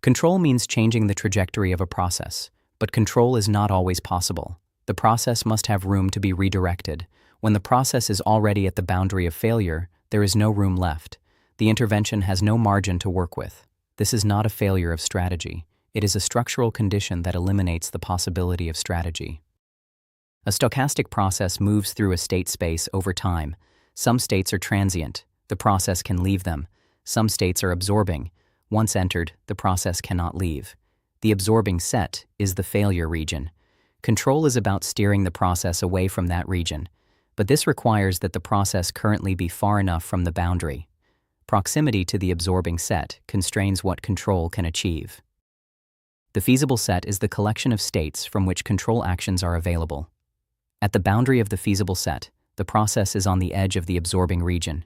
Control means changing the trajectory of a process, but control is not always possible. The process must have room to be redirected. When the process is already at the boundary of failure, there is no room left. The intervention has no margin to work with. This is not a failure of strategy. It is a structural condition that eliminates the possibility of strategy. A stochastic process moves through a state space over time. Some states are transient. The process can leave them. Some states are absorbing. Once entered, the process cannot leave. The absorbing set is the failure region. Control is about steering the process away from that region, but this requires that the process currently be far enough from the boundary. Proximity to the absorbing set constrains what control can achieve. The feasible set is the collection of states from which control actions are available. At the boundary of the feasible set, the process is on the edge of the absorbing region.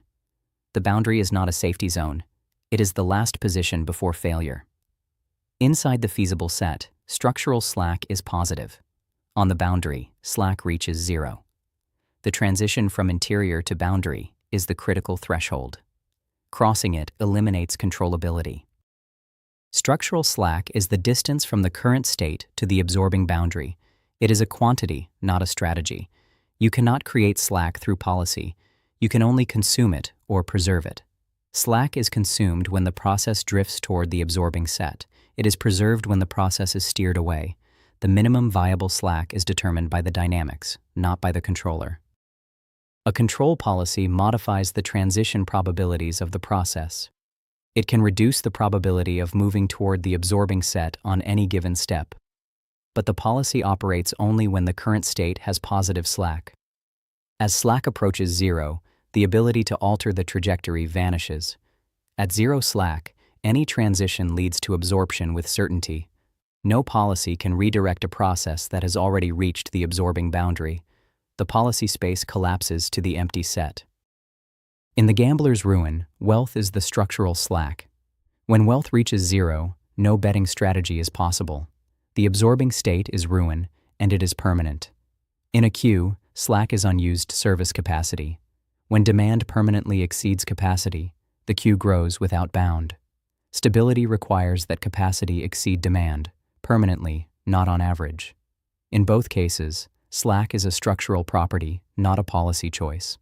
The boundary is not a safety zone. It is the last position before failure. Inside the feasible set, structural slack is positive. On the boundary, slack reaches zero. The transition from interior to boundary is the critical threshold. Crossing it eliminates controllability. Structural slack is the distance from the current state to the absorbing boundary. It is a quantity, not a strategy. You cannot create slack through policy. You can only consume it or preserve it. Slack is consumed when the process drifts toward the absorbing set. It is preserved when the process is steered away. The minimum viable slack is determined by the dynamics, not by the controller. A control policy modifies the transition probabilities of the process. It can reduce the probability of moving toward the absorbing set on any given step. But the policy operates only when the current state has positive slack. As slack approaches zero, the ability to alter the trajectory vanishes. At zero slack, any transition leads to absorption with certainty. No policy can redirect a process that has already reached the absorbing boundary. The policy space collapses to the empty set. In the gambler's ruin, wealth is the structural slack. When wealth reaches zero, no betting strategy is possible. The absorbing state is ruin, and it is permanent. In a queue, slack is unused service capacity. When demand permanently exceeds capacity, the queue grows without bound. Stability requires that capacity exceed demand, permanently, not on average. In both cases, slack is a structural property, not a policy choice.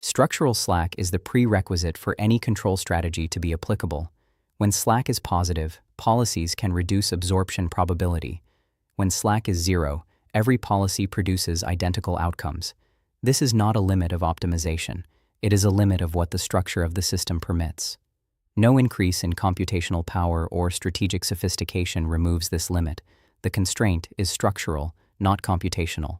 Structural slack is the prerequisite for any control strategy to be applicable. When slack is positive, policies can reduce absorption probability. When slack is zero, every policy produces identical outcomes. This is not a limit of optimization. It is a limit of what the structure of the system permits. No increase in computational power or strategic sophistication removes this limit. The constraint is structural, not computational.